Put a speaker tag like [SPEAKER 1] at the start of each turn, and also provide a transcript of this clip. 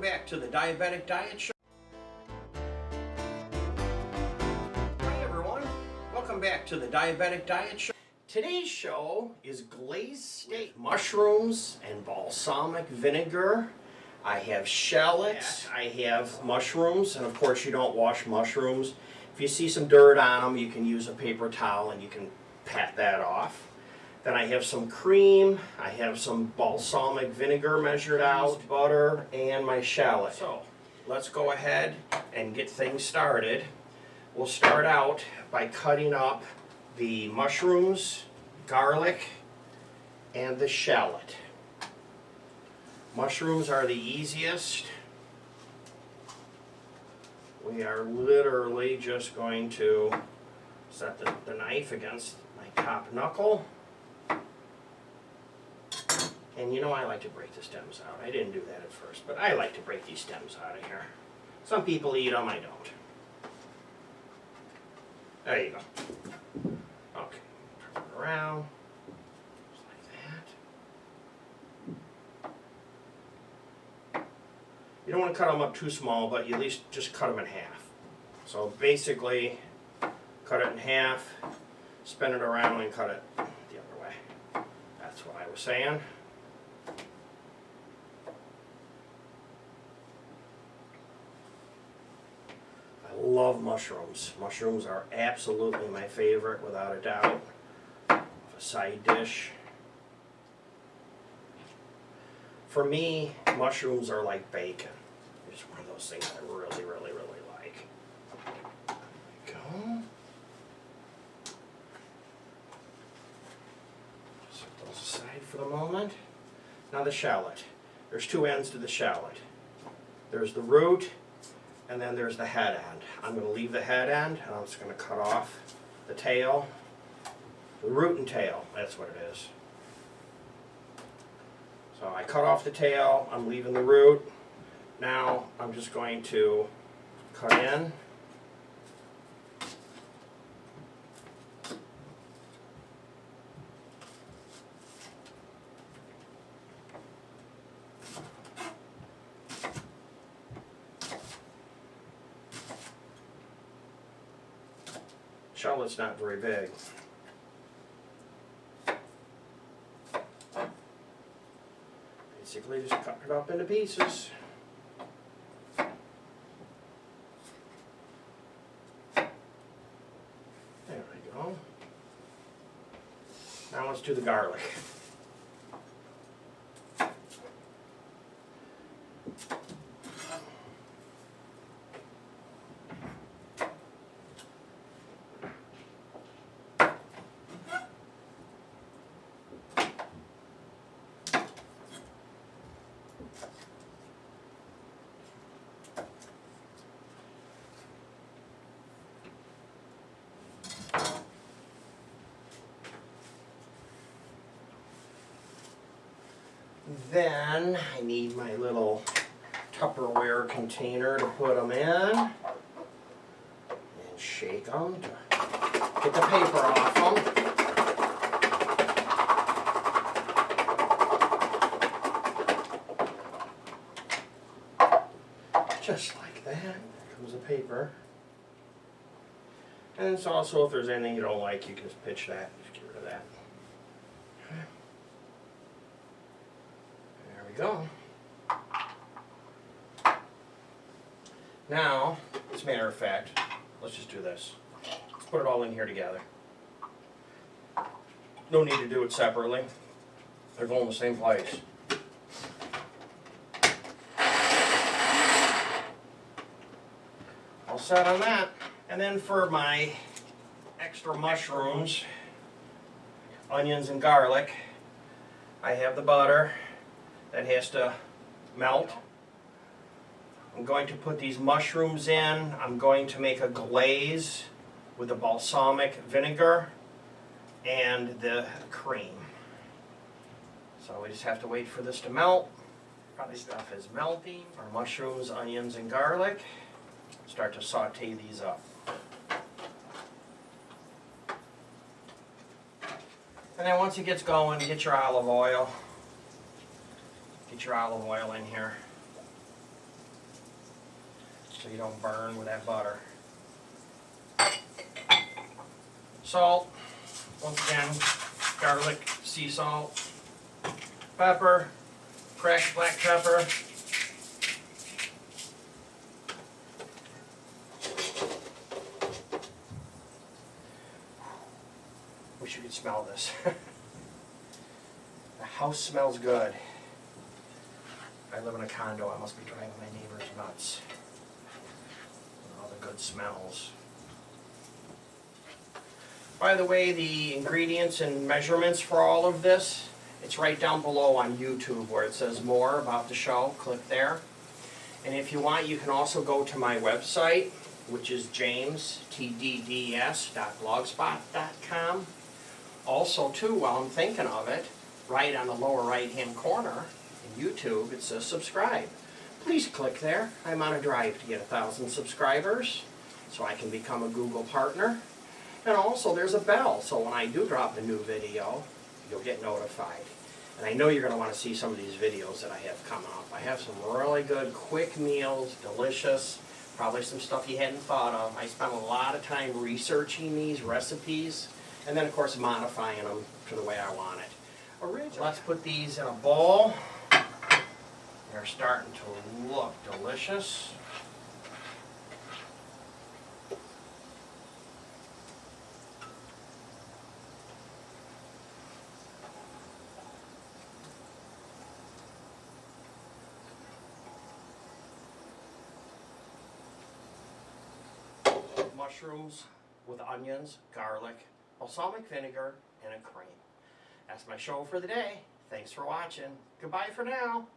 [SPEAKER 1] back to the Diabetic Diet Show. Hi everyone, welcome back to the Diabetic Diet Show. Today's show is glazed steak, mushrooms and balsamic vinegar. I have shallots, I have mushrooms, and of course you don't wash mushrooms. If you see some dirt on them, you can use a paper towel and you can pat that off. Then I have some cream, I have some balsamic vinegar measured out, butter, and my shallot. So let's go ahead and get things started. We'll start out by cutting up the mushrooms, garlic, and the shallot. Mushrooms are the easiest. We are literally just going to set the knife against my top knuckle. And you know I like to break the stems out. I didn't do that at first, but I like to break these stems out of here. Some people eat them, I don't. There you go. Okay, turn it around, just like that. You don't want to cut them up too small, but you at least just cut them in half. So basically, cut it in half, spin it around and cut it the other way. That's what I was saying. I love mushrooms. Mushrooms are absolutely my favorite, without a doubt, of a side dish. For me, mushrooms are like bacon. It's one of those things I really, really, really like. There we go. Set those aside for the moment. Now the shallot. There's two ends to the shallot. There's the root, and then there's the head end. I'm going to leave the head end, and I'm just going to cut off the tail. The root and tail, that's what it is. So I cut off the tail, I'm leaving the root. Now I'm just going to cut in. Shallot's not very big. Basically just cut it up into pieces. There we go. Now let's do the garlic. Then I need my little Tupperware container to put them in and shake them to get the paper off them. Just like that. There comes the paper. And it's also, if there's anything you don't like, you can just pitch that. Just get rid of that. Go. Now, as a matter of fact, let's just do this. Let's put it all in here together. No need to do it separately. They're going in the same place. All set on that. And then for my extra mushrooms, onions and garlic, I have the butter that has to melt. I'm going to put these mushrooms in. I'm going to make a glaze with the balsamic vinegar and the cream. So we just have to wait for this to melt. Probably stuff is melting. Our mushrooms, onions, and garlic. Start to saute these up. And then once it gets going, get your olive oil. Get your olive oil in here. so you don't burn with that butter. Salt, once again, garlic, sea salt, pepper, cracked black pepper. Wish you could smell this. The house smells good. I live in a condo, I must be driving my neighbors nuts. All the good smells. By the way, the ingredients and measurements for all of this, it's right down below on YouTube where it says more about the show. Click there. And if you want, you can also go to my website, which is jamestdds.blogspot.com. Also, too, while I'm thinking of it, right on the lower right-hand corner in YouTube, it says subscribe. Please click there. I'm on a drive to get 1,000 subscribers, so I can become a Google partner. And also, there's a bell, so when I do drop a new video, you'll get notified. And I know you're going to want to see some of these videos that I have coming up. I have some really good, quick meals, delicious, probably some stuff you hadn't thought of. I spent a lot of time researching these recipes, and then, of course, modifying them to the way I want it. Let's put these in a bowl. They're starting to look delicious. Mushrooms with onions, garlic, balsamic vinegar, and a cream. That's my show for the day. Thanks for watching. Goodbye for now.